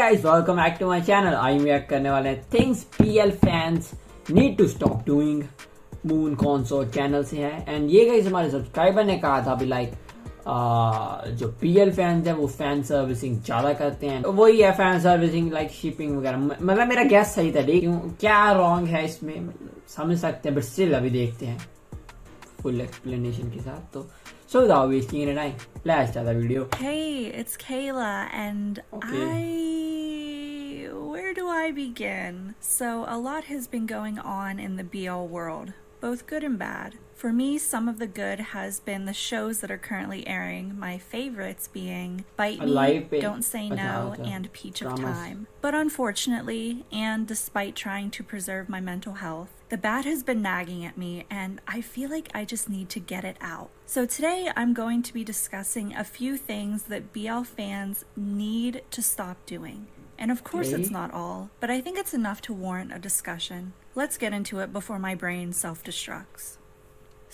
guys, welcome back to my channel. आज हम react करने वाले हैं things PL fans need to stop doing. moonconsort channel से है एंड ये गाइस हमारे सब्सक्राइबर ने कहा था अभी जो PL फैंस हैं वो फैन सर्विसिंग ज्यादा करते हैं, तो वही है फैन सर्विसिंग लाइक शिपिंग वगैरह. मतलब मेरा गैस सही था, क्यों क्या रॉन्ग है इसमें समझ सकते हैं, बट स्टिल अभी देखते हैं फुल एक्सप्लेनेशन के साथ. तो so without wasting any time, let's start the video. Hey, it's Kayla and where do I begin? So a lot has been going on in the BL world, both good and bad. For me, some of the good has been the shows that are currently airing, my favorites being Bite Me, Don't Say No, and Peach of Time. But unfortunately, and despite trying to preserve my mental health, the bad has been nagging at me and I feel like I just need to get it out. So today I'm going to be discussing a few things that BL fans need to stop doing. And of course it's not all, but I think it's enough to warrant a discussion. Let's get into it before my brain self-destructs.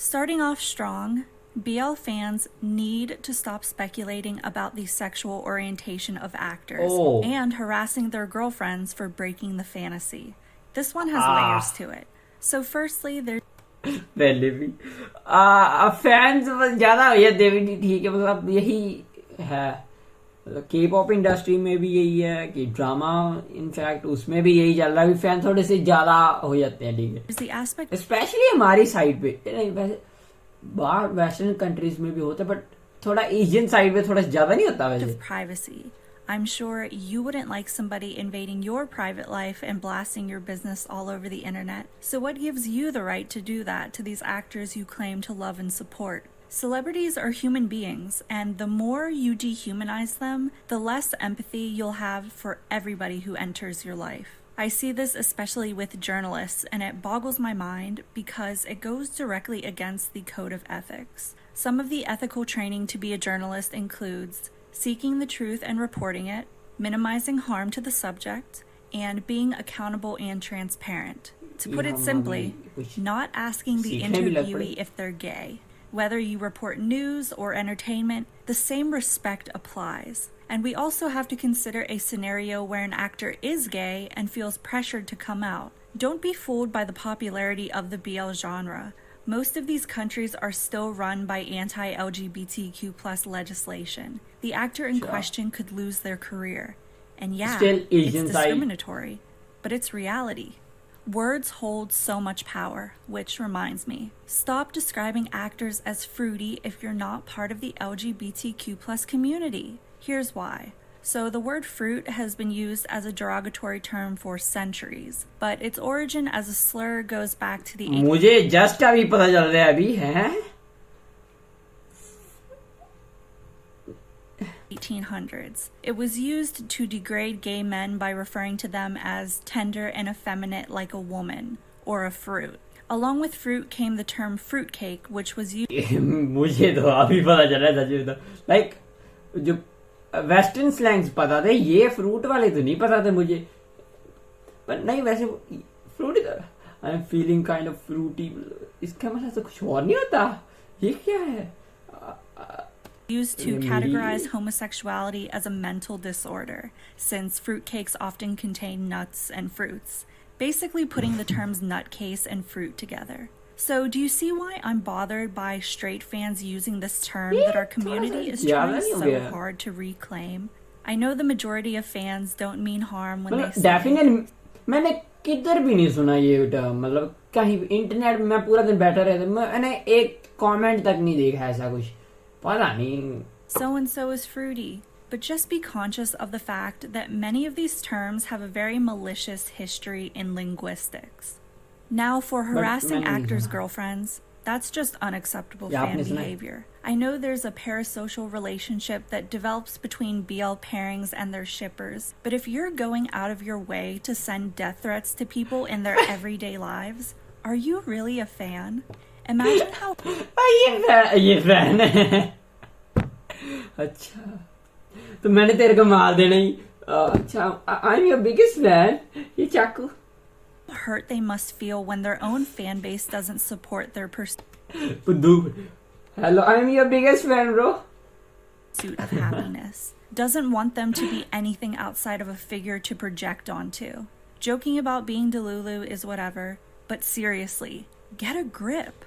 Starting off strong, BL fans need to stop speculating about the sexual orientation of actors and harassing their girlfriends for breaking the fantasy. This one has layers to it. So firstly, पहले भी fans ज्यादा ये देवी ठीक है, मतलब यही है. के पॉप इंडस्ट्री में भी यही है कि ड्रामा इनफैक्ट उसमें भी यही चल रहा है, फैन थोड़े से ज्यादा हो जाते हैं. ठीक है, स्पेशली हमारी साइड पे, वैसे बाहर वेस्टर्न कंट्रीज में भी होता है, बट थोड़ा एशियन साइड पे थोड़ा ज्यादा नहीं होता वैसे. Privacy. I'm sure you wouldn't like somebody invading your private life and blasting your business all over the internet. So what gives you the right to do that to these actors you claim to love and support? Celebrities are human beings, and the more you dehumanize them, the less empathy you'll have for everybody who enters your life. I see this especially with journalists, and it boggles my mind because it goes directly against the code of ethics. Some of the ethical training to be a journalist includes seeking the truth and reporting it, minimizing harm to the subject, and being accountable and transparent. To put it simply, not asking the interviewee if they're gay. Whether you report news or entertainment, the same respect applies. And we also have to consider a scenario where an actor is gay and feels pressured to come out. Don't be fooled by the popularity of the BL genre. Most of these countries are still run by anti-LGBTQ+ legislation. The actor in question could lose their career. And yeah, it's discriminatory, but it's reality. Words hold so much power, which reminds me, stop describing actors as fruity if you're not part of the LGBTQ+ community. Here's why. So the word fruit has been used as a derogatory term for centuries, but its origin as a slur goes back to the मुझे just अभी पता चल रहा है अभी है 1800s. It was used to degrade gay men by referring to them as tender and effeminate like a woman, or a fruit. Along with fruit came the term fruitcake, which was used मुझे तो अभी पता चला सच में. Like जो western slangs पता थे, ये फ्रूट वाले तो नहीं पता थे मुझे. पर नहीं, वैसे Frooti I am feeling kind of fruity, इसका मतलब तो कुछ और नहीं होता. ये क्या है? Used to categorize homosexuality as a mental disorder, since fruitcakes often contain nuts and fruits, basically putting the terms nutcase and fruit together. So do you see why I'm bothered by straight fans using this term that our community is trying so hard to reclaim? I know the majority of fans don't mean harm when they say definitely. मैंने किधर भी नहीं सुना ये term, मतलब कहीं internet में मैं पूरा दिन बैठा रहता, मैंने एक कमेंट तक नहीं देखा ऐसा कुछ. पता नहीं. So and so is fruity. But just be conscious of the fact that many of these terms have a very malicious history in linguistics. Now for harassing actors' girlfriends, that's just unacceptable fan behavior. I know there's a parasocial relationship that develops between BL pairings and their shippers, but if you're going out of your way to send death threats to people in their everyday lives, are you really a fan? Imagine how ये fan है. अच्छा तो मैंने तेरे को मार देना ही. अच्छा I'm your biggest fan. ये चाकू. Hurt they must feel when their own fan base doesn't support their Hello, I'm your biggest fan, bro. Pursuit of happiness. doesn't want them to be anything outside of a figure to project onto. Joking about being Delulu is whatever, but seriously, get a grip.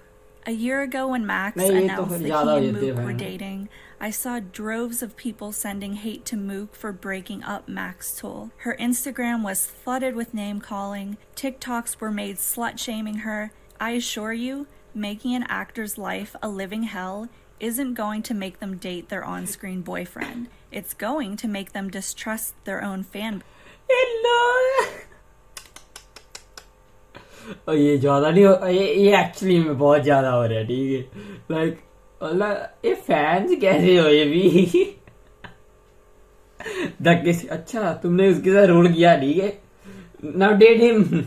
A year ago when Max नहीं, ये तो announced फिर that ज़्यादा he हो and जाती है Mook were बहन। dating, I saw droves of people sending hate to Mook for breaking up Max Tool. Her Instagram was flooded with name-calling, TikToks were made slut-shaming her. I assure you, making an actor's life a living hell isn't going to make them date their on-screen boyfriend. It's going to make them distrust their own fan. Hello. और ये ज्यादा नहीं हो, ये actually में बहुत ज्यादा हो रहा है, ठीक है। लाइक ये फैंस कैसे हो ये भी धक्के से। अच्छा तुमने उसके साथ रोल किया, ठीक है, now date him.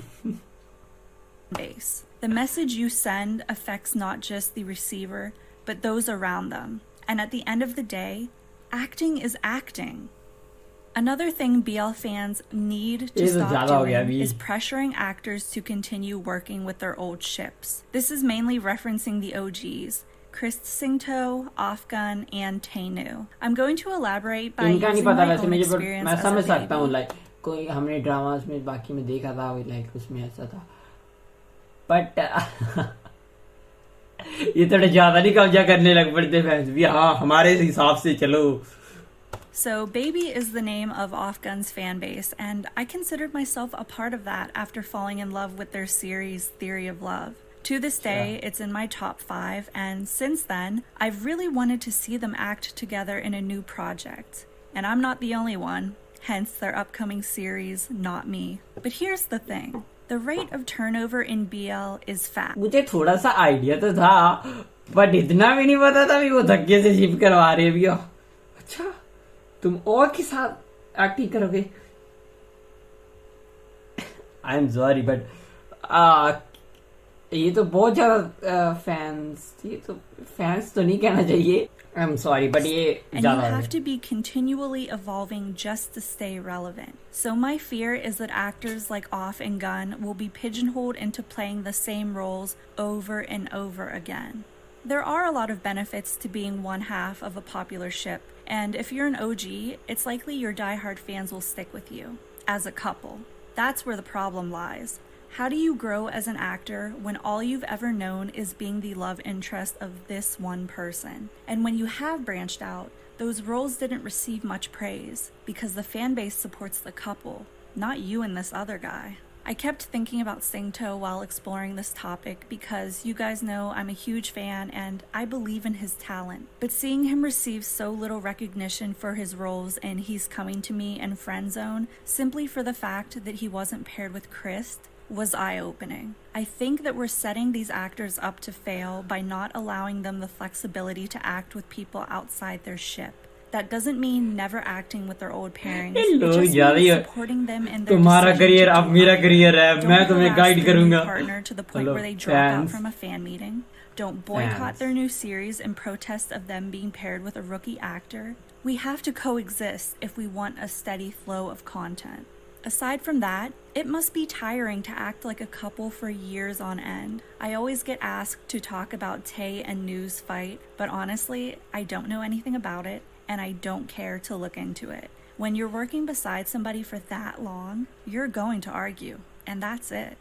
Base. The message you send affects not just the receiver, but those around them. And at the end of the day, acting is acting. Another thing BL fans need to stop doing is pressuring actors to continue working with their old ships. This is mainly referencing the OGs, Chris Singto, Afghan, and Tainu. I'm going to elaborate by using my own experience मैं as a समझ सकता हूँ, baby. Like कोई हमने dramas में बाकी में देखा था, लाइक उसमें ऐसा था, बट ये थोड़ा ज्यादा नहीं कब्जा करने लग पड़ते फैंस भी। हाँ, हमारे हिसाब से चलो। So, Baby is the name of Afghan's fan base, and I considered myself a part of that after falling in love with their series Theory of Love. To this day, it's in my top 5, and since then, I've really wanted to see them act together in a new project. And I'm not the only one, hence their upcoming series, Not Me. But here's the thing. The rate of turnover in BL is fast. मुझे थोड़ा सा idea तो था, but इतना भी नहीं पता था भी वो धक्के से शिप करवा रहे भी। अच्छा तुम और के साथ एक्टिंग करोगे? आई एम सॉरी बट ये तो बहुत ज्यादा फैंस तो नहीं कहना चाहिए। I'm sorry, but and you have to be continually evolving just to stay relevant. So my fear is that actors like Off and Gunn will be pigeonholed into playing the same roles over and over again. There are a lot of benefits to being one half of a popular ship, and if you're an OG, it's likely your diehard fans will stick with you as a couple. That's where the problem lies. How do you grow as an actor when all you've ever known is being the love interest of this one person? And when you have branched out, those roles didn't receive much praise because the fan base supports the couple, not you and this other guy. I kept thinking about Singto while exploring this topic because you guys know I'm a huge fan and I believe in his talent. But seeing him receive so little recognition for his roles in He's Coming to Me and Friend Zone simply for the fact that he wasn't paired with Chris was eye-opening. I think that we're setting these actors up to fail by not allowing them the flexibility to act with people outside their ship. That doesn't mean never acting with their old pairings. It just means supporting them in their तुम्हारा career decision अब to मेरा do career है, either. मैं Don't तुम्हें harass guide their new करूंगा। partner to the point where they drop out from a fan meeting. Don't boycott their new series in protest of them being paired with a rookie actor. We have to coexist if we want a steady flow of content. Aside from that, it must be tiring to act like a couple for years on end. I always get asked to talk about Tay and Nu's fight, but honestly, I don't know anything about it, and I don't care to look into it. When you're working beside somebody for that long, you're going to argue, and that's it.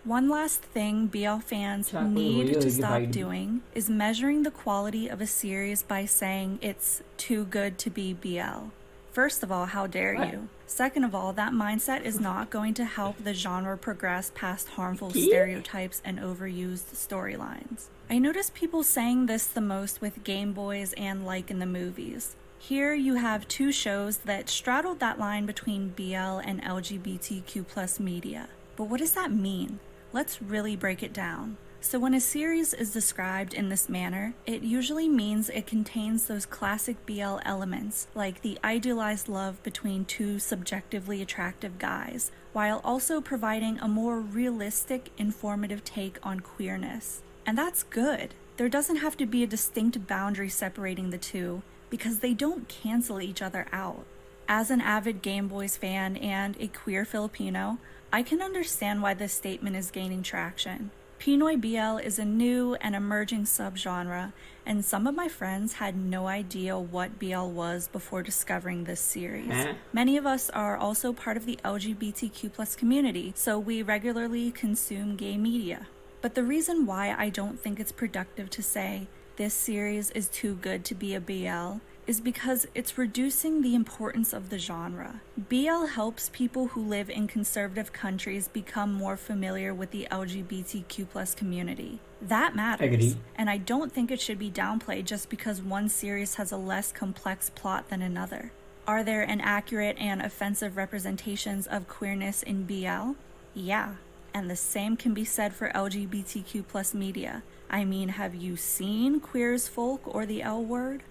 One last thing BL fans need to stop doing is measuring the quality of a series by saying it's too good to be BL. First of all, how dare you? Second of all, that mindset is not going to help the genre progress past harmful stereotypes and overused storylines. I notice people saying this the most with Game Boys and Like in the Movies. Here you have two shows that straddled that line between BL and LGBTQ+ media. But what does that mean? Let's really break it down. So when a series is described in this manner, it usually means it contains those classic BL elements, like the idealized love between two subjectively attractive guys, while also providing a more realistic, informative take on queerness. And that's good. There doesn't have to be a distinct boundary separating the two, because they don't cancel each other out. As an avid Game Boys fan and a queer Filipino, I can understand why this statement is gaining traction. Pinoy BL is a new and emerging subgenre, and some of my friends had no idea what BL was before discovering this series. Many of us are also part of the LGBTQ+ community, so we regularly consume gay media. But the reason why I don't think it's productive to say this series is too good to be a BL is because it's reducing the importance of the genre. BL helps people who live in conservative countries become more familiar with the LGBTQ+ community. That matters. Agree. And I don't think it should be downplayed just because one series has a less complex plot than another. Are there inaccurate and offensive representations of queerness in BL? Yeah. And the same can be said for LGBTQ+ media. I mean, have you seen Queer as Folk or the L Word?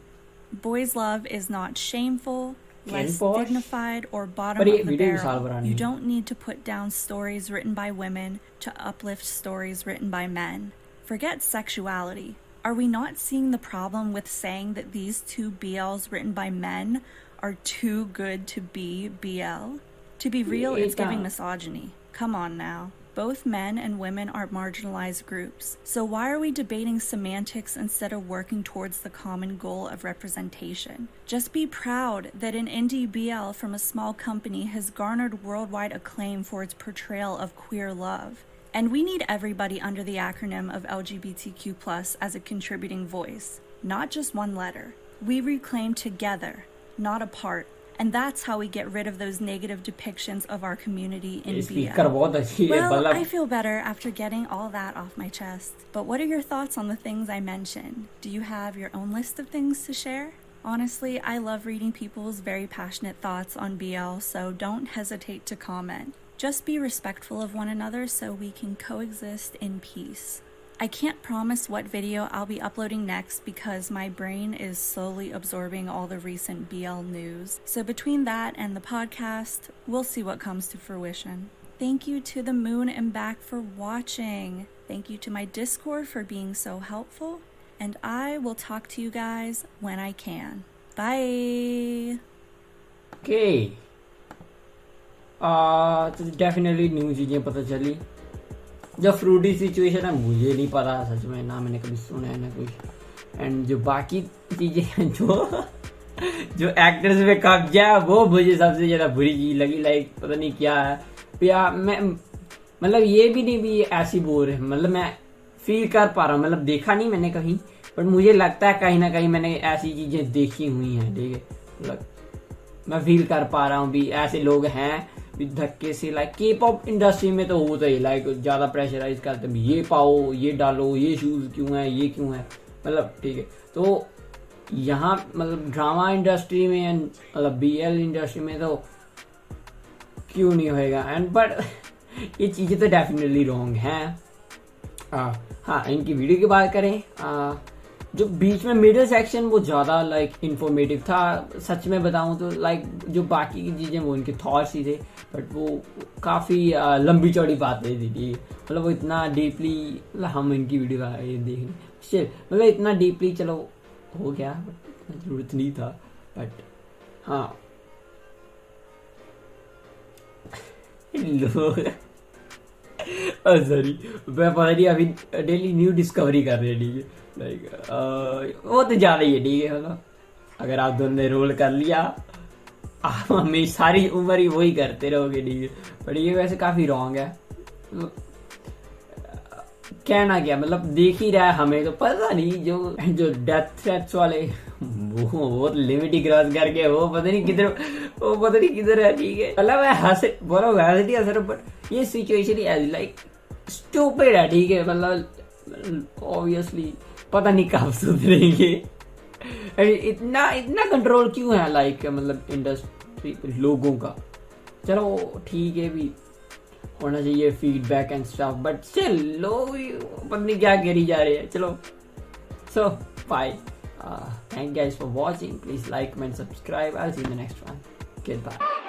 Boys Love is not shameful, less dignified, or bottom of the barrel. You don't need to put down stories written by women to uplift stories written by men. Forget sexuality. Are we not seeing the problem with saying that these two BLs written by men are too good to be BL? To be real, it's giving misogyny. Come on now. Both men and women are marginalized groups. So why are we debating semantics instead of working towards the common goal of representation? Just be proud that an indie BL from a small company has garnered worldwide acclaim for its portrayal of queer love. And we need everybody under the acronym of LGBTQ+ as a contributing voice, not just one letter. We reclaim together, not apart. And that's how we get rid of those negative depictions of our community in BL. Well, I feel better after getting all that off my chest. But what are your thoughts on the things I mentioned? Do you have your own list of things to share? Honestly, I love reading people's very passionate thoughts on BL, so don't hesitate to comment. Just be respectful of one another so we can coexist in peace. I can't promise what video I'll be uploading next because my brain is slowly absorbing all the recent BL news. So between that and the podcast, we'll see what comes to fruition. Thank you to the moon and back for watching. Thank you to my Discord for being so helpful. And I will talk to you guys when I can. Bye! Okay. तो definitely new चीज़ें पता चली. जो Frooti situation है मुझे नहीं पता सच में, ना मैंने कभी सुना है ना कुछ. एंड जो बाकी चीजें हैं जो एक्टर्स पे कब्जा है वो मुझे सबसे ज्यादा बुरी चीज लगी. लाइक पता नहीं क्या है या मैं मतलब ये भी नहीं भी ऐसी बोर है, मतलब मैं फील कर पा रहा हूँ, मतलब देखा नहीं मैंने कहीं, बट मुझे लगता है कहीं ना कहीं मैंने ऐसी चीजें देखी हुई हैं. ठीक है, मतलब मैं फील कर पा रहा हूँ भी ऐसे लोग हैं धक्के से. लाइक के पॉप इंडस्ट्री में तो होता ही, लाइक ज्यादा प्रेशराइज करते हैं, ये पाओ, ये डालो, ये शूज क्यों है, ये क्यों है, मतलब ठीक है. तो यहाँ मतलब ड्रामा इंडस्ट्री में मतलब BL इंडस्ट्री में तो क्यों नहीं होएगा. एंड बट ये चीजें तो डेफिनेटली रॉन्ग हैं. हाँ, इनकी वीडियो की बात करें, जो बीच में मिडिल सेक्शन वो ज्यादा लाइक इंफॉर्मेटिव था. सच में बताऊं तो लाइक जो बाकी की चीजें वो उनके थॉट्स ही थे, बट वो काफी लंबी चौड़ी बातें थी. मतलब वो इतना डीपली, मतलब हम इनकी वीडियो देखें मतलब इतना डीपली चलो हो गया, जरूरत नहीं था. बट हाँ लोग सॉरी मैं पता नहीं, अभी डेली न्यू डिस्कवरी कर रहे हैं. ठीक है, लाइक वो तो ज्यादा ही है. ठीक है, मतलब अगर आप दोनों ने रोल कर लिया आप हमें सारी उम्र ही वही करते रहोगे. ठीक है, बट ये वैसे काफी रॉन्ग है. कहना क्या, मतलब देख ही रहा है हमें तो पता नहीं. जो डेथ थ्रेट्स वाले वो लिमिट ही क्रॉस करके वो पता नहीं किधर है. ठीक है, मतलब मैं हंस बट ये सिचुएशन ही लाइक स्टूपिड है. ठीक है, मतलब ऑब्वियसली पता नहीं कब सुधरेंगे. इतना कंट्रोल क्यों है लाइक मतलब इंडस्ट्री लोगों का. चलो ठीक है, भी होना चाहिए feedback and stuff, but still लोग पता नहीं क्या करी जा रहे हैं. चलो so bye, thank you guys for watching. Please like, comment, subscribe. I will see you in the next one. Goodbye.